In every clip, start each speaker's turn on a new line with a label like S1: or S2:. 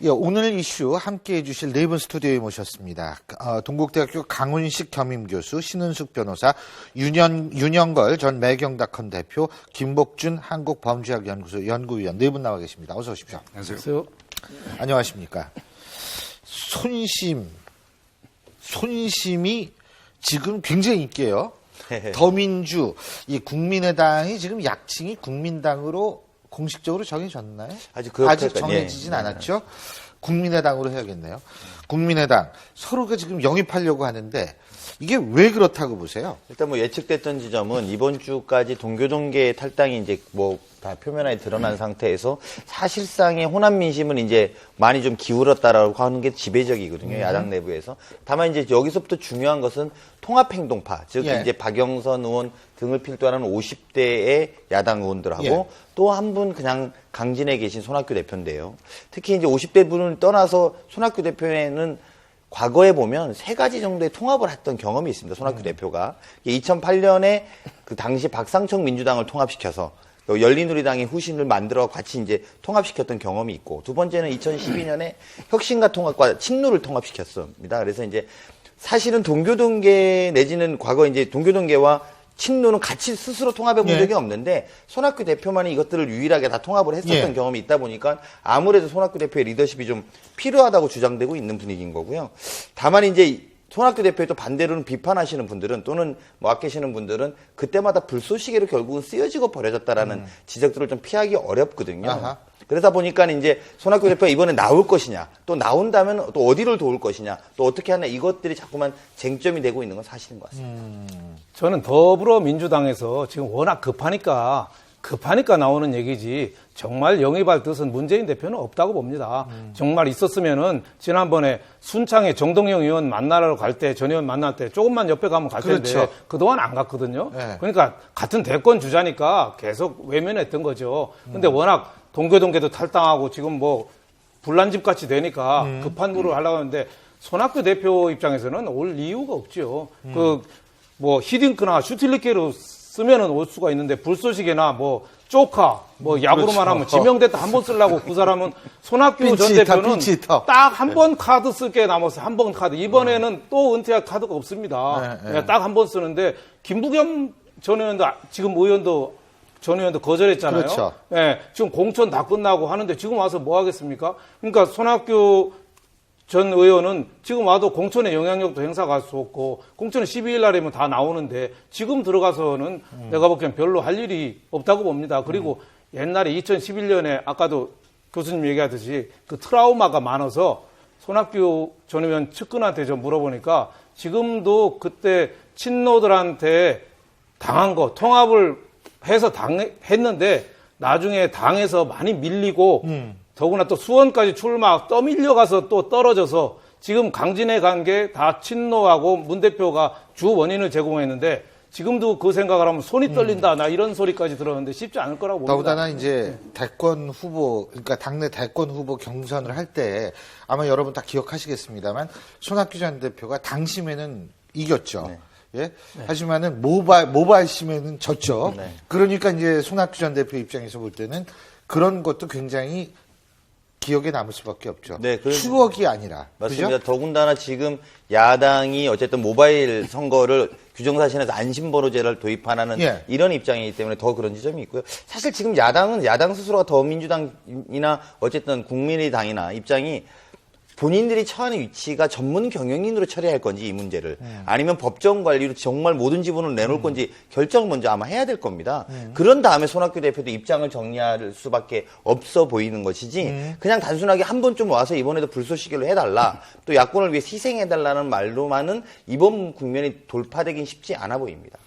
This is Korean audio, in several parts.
S1: 예, 오늘 이슈 함께해 주실 네 분 스튜디오에 모셨습니다. 동국대학교 강훈식 겸임교수, 신은숙 변호사, 윤영걸 전 매경닷컴 대표, 김복준 한국범죄학연구소 연구위원 네 분 나와 계십니다. 어서 오십시오.
S2: 안녕하세요.
S1: 안녕하십니까. 손심이 지금 굉장히 있게요. 더민주, 이 국민의당이 지금 약칭이 국민당으로 공식적으로 정해졌나요? 아직 정해지진 않았죠. 국민의당으로 해야겠네요. 국민의당 서로가 지금 영입하려고 하는데 이게 왜 그렇다고 보세요?
S3: 일단 뭐 예측됐던 지점은 이번 주까지 동교동계 탈당이 이제 뭐 다 표면화에 드러난 상태에서 사실상의 호남 민심은 이제 많이 좀 기울었다라고 하는 게 지배적이거든요. 야당 내부에서. 다만 이제 여기서부터 중요한 것은 통합행동파, 즉 이제 박영선 의원 등을 필두로 하는 50대의 야당 의원들하고 또 한 분 그냥 강진에 계신 손학규 대표인데요. 특히 이제 50대 분을 떠나서 손학규 대표에는 과거에 보면 세 가지 정도의 통합을 했던 경험이 있습니다. 손학규 대표가 2008년에 그 당시 박상청 민주당을 통합시켜서 열린우리당의 후신을 만들어 같이 이제 통합시켰던 경험이 있고, 두 번째는 2012년에 혁신과 통합과 친노를 통합시켰습니다. 그래서 이제 사실은 동교동계 내지는 과거 이제 동교동계와 친노는 같이 스스로 통합해 본 적이 없는데 손학규 대표만이 이것들을 유일하게 다 통합을 했었던 경험이 있다 보니까 아무래도 손학규 대표의 리더십이 좀 필요하다고 주장되고 있는 분위기인 거고요. 다만 이제 손학규 대표의 또 반대로는 비판하시는 분들은 또는 뭐 아끼시는 분들은 그때마다 불쏘시개로 결국은 쓰여지고 버려졌다라는 지적들을 좀 피하기 어렵거든요.
S1: 아하.
S3: 그러다 보니까 이제 손학규 대표가 이번에 나올 것이냐, 또 나온다면 또 어디를 도울 것이냐, 또 어떻게 하냐, 이것들이 자꾸만 쟁점이 되고 있는 건 사실인 것 같습니다.
S2: 저는 더불어민주당에서 지금 워낙 급하니까 나오는 얘기지 정말 영입할 뜻은 문재인 대표는 없다고 봅니다. 정말 있었으면은 지난번에 순창에 정동영 의원 만나러 갈 때, 전 의원 만날 때 조금만 옆에 가면 갈 텐데
S1: 그렇죠.
S2: 그동안 안 갔거든요.
S1: 네.
S2: 그러니까 같은 대권 주자니까 계속 외면했던 거죠. 근데 워낙 동교동계도 탈당하고 지금 뭐 불난집 같이 되니까 급한 구를 하려고 하는데 손학규 대표 입장에서는 올 이유가 없죠. 뭐 히딩크나 슈틸리케로 쓰면은 올 수가 있는데 불쏘시개나 뭐 쪼카 뭐 야구로만 하면 지명됐다 한 번 쓰려고 그 사람은 손학규 전 대표는 딱 한 번 카드 쓸 게 남았어요. 한 번 카드. 이번에는 또 은퇴할 카드가 없습니다. 딱 한 번 쓰는데 김부겸 전 의원도 지금 전 의원도 거절했잖아요.
S1: 그렇죠.
S2: 예, 지금 공천 다 끝나고 하는데 지금 와서 뭐 하겠습니까? 그러니까 손학규 전 의원은 지금 와도 공천의 영향력도 행사할 수 없고 공천은 12일 날이면 다 나오는데 지금 들어가서는 내가 보기엔 별로 할 일이 없다고 봅니다. 그리고 옛날에 2011년에 아까도 교수님 얘기하듯이 그 트라우마가 많아서 손학규 전 의원 측근한테 좀 물어보니까 지금도 그때 친노들한테 당한 거 통합을 해서 했는데 나중에 당에서 많이 밀리고 더구나 또 수원까지 출마 떠밀려가서 또 떨어져서 지금 강진에 간 게 다 친노하고 문 대표가 주 원인을 제공했는데 지금도 그 생각을 하면 손이 떨린다 나 이런 소리까지 들었는데 쉽지 않을 거라고 봅니다.
S1: 더군다나 이제 대권 후보, 그러니까 당내 대권 후보 경선을 할 때 아마 여러분 다 기억하시겠습니다만 손학규 전 대표가 당심에는 이겼죠.
S3: 네.
S1: 예? 하지만은 모발심에는 졌죠.
S3: 네.
S1: 그러니까 이제 손학규 전 대표 입장에서 볼 때는 그런 것도 굉장히 기억에 남을 수밖에 없죠.
S3: 네,
S1: 추억이 아니라.
S3: 맞습니다.
S1: 그죠?
S3: 더군다나 지금 야당이 어쨌든 모바일 선거를 규정사실에서 안심번호제를 도입하는 이런 입장이기 때문에 더 그런 지점이 있고요. 사실 지금 야당은 야당 스스로가 더민주당이나 어쨌든 국민의당이나 입장이 본인들이 처하는 위치가 전문 경영인으로 처리할 건지 이 문제를 아니면 법정 관리로 정말 모든 지분을 내놓을 건지 결정을 먼저 아마 해야 될 겁니다. 그런 다음에 손학규 대표도 입장을 정리할 수밖에 없어 보이는 것이지 그냥 단순하게 한 번 좀 와서 이번에도 불쏘시개로 해달라 또 야권을 위해 희생해달라는 말로만은 이번 국면이 돌파되긴 쉽지 않아 보입니다.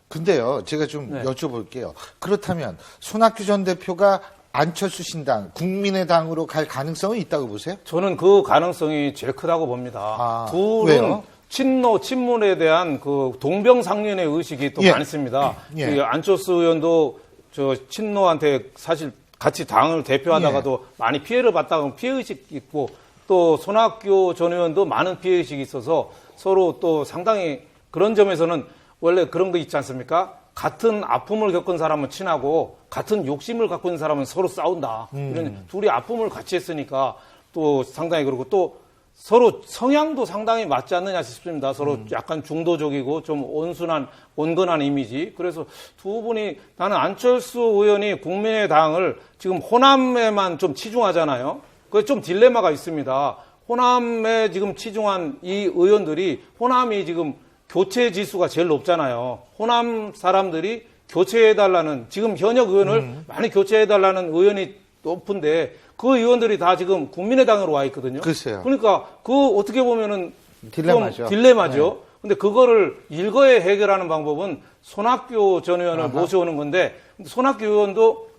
S1: 근데요, 제가 좀 여쭤볼게요. 그렇다면 손학규 전 대표가 안철수 신당, 국민의당으로 갈 가능성은 있다고 보세요?
S2: 저는 그 가능성이 제일 크다고 봅니다. 둘은
S1: 왜요?
S2: 친문에 대한 그 동병상련의 의식이 또 많습니다. 그 안철수 의원도 저 친노한테 사실 같이 당을 대표하다가도 많이 피해를 봤다고 피해의식이 있고 또 손학규 전 의원도 많은 피해의식이 있어서 서로 또 상당히 그런 점에서는 원래 그런 거 있지 않습니까? 같은 아픔을 겪은 사람은 친하고 같은 욕심을 갖고 있는 사람은 서로 싸운다. 이런 둘이 아픔을 같이 했으니까 또 상당히 그렇고 또 서로 성향도 상당히 맞지 않느냐 싶습니다. 서로 약간 중도적이고 좀 온건한 이미지. 그래서 두 분이 나는 안철수 의원이 국민의당을 지금 호남에만 좀 치중하잖아요. 그게 좀 딜레마가 있습니다. 호남에 지금 치중한 이 의원들이 호남이 지금 교체 지수가 제일 높잖아요. 호남 사람들이 교체해달라는 지금 현역 의원을 많이 교체해달라는 의원이 높은데 그 의원들이 다 지금 국민의당으로 와 있거든요.
S1: 글쎄요.
S2: 그러니까 그 어떻게 보면은
S1: 딜레마죠.
S2: 좀 딜레마죠. 근데 그거를 일거에 해결하는 방법은 손학규 전 의원을 모셔오는 건데 손학규 의원도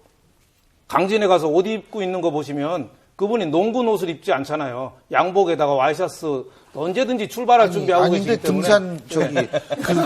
S2: 강진에 가서 옷 입고 있는 거 보시면 그분이 농군 옷을 입지 않잖아요. 양복에다가 와이셔츠 언제든지 출발할 준비하고 계시기 때문에.
S1: 등산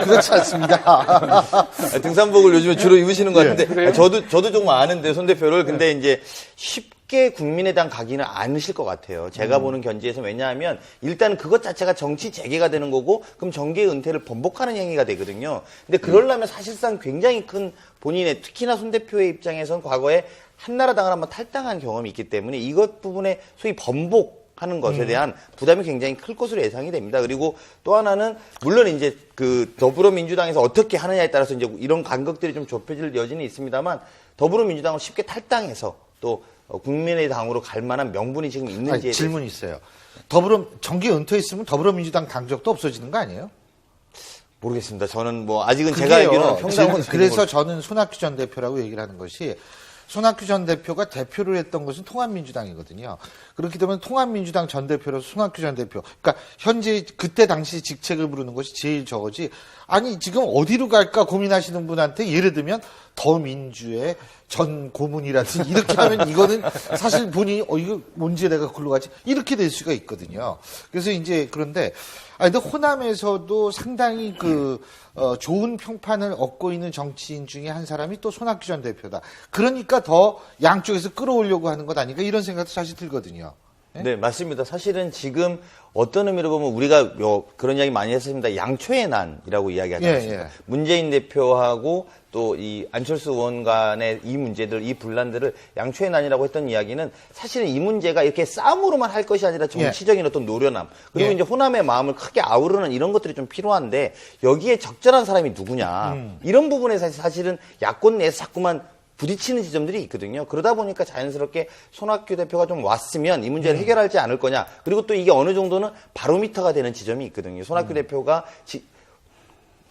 S1: 그렇지 않습니다.
S3: 등산복을 요즘에 주로 입으시는 것 같은데 저도 조금 아는데 손 대표를 근데 이제 쉽게 국민의당 가기는 않으실 것 같아요. 제가 보는 견지에서 왜냐하면 일단 그것 자체가 정치 재개가 되는 거고 그럼 정계 은퇴를 번복하는 행위가 되거든요. 근데 그러려면 사실상 굉장히 큰 본인의 특히나 손 대표의 입장에선 과거에 한나라당을 한번 탈당한 경험이 있기 때문에 이것 부분에 소위 번복하는 것에 대한 부담이 굉장히 클 것으로 예상이 됩니다. 그리고 또 하나는 물론 이제 그 더불어민주당에서 어떻게 하느냐에 따라서 이제 이런 간극들이 좀 좁혀질 여지는 있습니다만 더불어민주당을 쉽게 탈당해서 또 국민의당으로 갈 만한 명분이 지금 있는지에
S1: 질문이 있어요. 정계 은퇴했으면 더불어민주당 당적도 없어지는 거 아니에요?
S3: 모르겠습니다. 저는 뭐 아직은 제가 알기로는 평당은
S1: 그래서 저는 손학규 전 대표라고 얘기를 하는 것이 손학규 전 대표가 대표를 했던 것은 통합민주당이거든요. 그렇기 때문에 통합민주당 전 대표로서 손학규 전 대표, 그러니까 현재 그때 당시 직책을 부르는 것이 제일 저거지. 아니 지금 어디로 갈까 고민하시는 분한테 예를 들면 더민주의 전 고문이라든지 이렇게 하면 이거는 사실 본인이 이거 뭔지 내가 글로 가지 이렇게 될 수가 있거든요. 그래서 이제 그런데 근데 호남에서도 상당히 좋은 평판을 얻고 있는 정치인 중에 한 사람이 또 손학규 전 대표다. 그러니까 더 양쪽에서 끌어오려고 하는 것 아닌가 이런 생각도 사실 들거든요.
S3: 네, 맞습니다. 사실은 지금 어떤 의미로 보면 우리가 그런 이야기 많이 했습니다. 양초의 난이라고 이야기하지 않습니까?
S1: 예.
S3: 문재인 대표하고 또 이 안철수 의원 간의 이 문제들, 이 분란들을 양초의 난이라고 했던 이야기는 사실은 이 문제가 이렇게 싸움으로만 할 것이 아니라 정치적인 어떤 노련함 그리고 이제 호남의 마음을 크게 아우르는 이런 것들이 좀 필요한데 여기에 적절한 사람이 누구냐 이런 부분에서 사실은 야권 내에서 자꾸만 부딪히는 지점들이 있거든요. 그러다 보니까 자연스럽게 손학규 대표가 좀 왔으면 이 문제를 해결하지 않을 거냐. 그리고 또 이게 어느 정도는 바로미터가 되는 지점이 있거든요. 손학규 대표가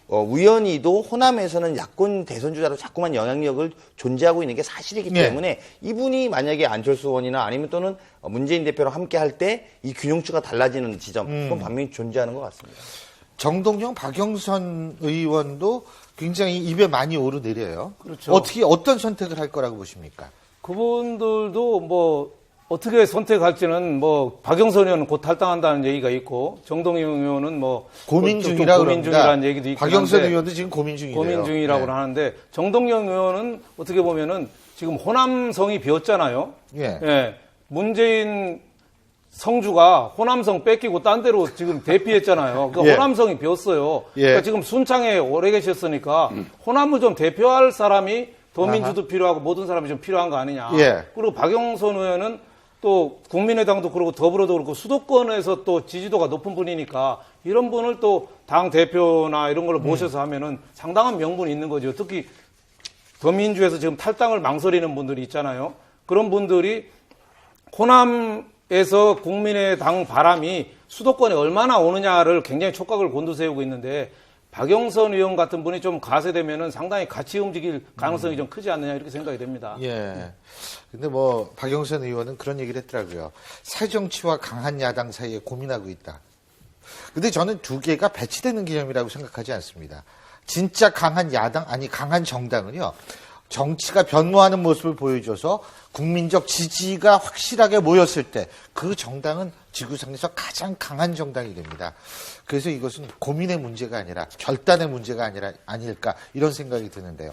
S3: 우연히도 호남에서는 야권 대선주자로 자꾸만 영향력을 존재하고 있는 게 사실이기 때문에 이분이 만약에 안철수 의원이나 아니면 또는 문재인 대표랑 함께 할 때 이 균형추가 달라지는 지점 그건 분명히 존재하는 것 같습니다.
S1: 정동영, 박영선 의원도 굉장히 입에 많이 오르내려요.
S2: 그렇죠.
S1: 어떤 선택을 할 거라고 보십니까?
S2: 그분들도 뭐 어떻게 선택할지는 뭐 박영선 의원은 곧 탈당한다는 얘기가 있고 정동영 의원은 뭐
S1: 고민 중이라는
S2: 얘기도 있고
S1: 박영선 의원도 지금 고민 중이래요.
S2: 고민 중이라고 하는데 정동영 의원은 어떻게 보면은 지금 호남성이 비었잖아요. 예. 문재인 성주가 호남성 뺏기고 딴 데로 지금 대피했잖아요. 그러니까 호남성이 비었어요. 그러니까 지금 순창에 오래 계셨으니까 호남을 좀 대표할 사람이 더민주도 필요하고 모든 사람이 좀 필요한 거 아니냐. 그리고 박영선 의원은 또 국민의당도 그렇고 더불어도 그렇고 수도권에서 또 지지도가 높은 분이니까 이런 분을 또 당 대표나 이런 걸로 모셔서 하면은 상당한 명분이 있는 거죠. 특히 더민주에서 지금 탈당을 망설이는 분들이 있잖아요. 그런 분들이 호남에서 국민의당 바람이 수도권에 얼마나 오느냐를 굉장히 촉각을 곤두세우고 있는데 박영선 의원 같은 분이 좀 가세되면은 상당히 같이 움직일 가능성이 좀 크지 않느냐 이렇게 생각이 됩니다.
S1: 근데 박영선 의원은 그런 얘기를 했더라고요. 사정치와 강한 야당 사이에 고민하고 있다. 근데 저는 두 개가 배치되는 개념이라고 생각하지 않습니다. 진짜 강한 야당, 강한 정당은요. 정치가 변모하는 모습을 보여줘서 국민적 지지가 확실하게 모였을 때 그 정당은 지구상에서 가장 강한 정당이 됩니다. 그래서 이것은 고민의 문제가 아니라 결단의 문제가 아닐까 이런 생각이 드는데요.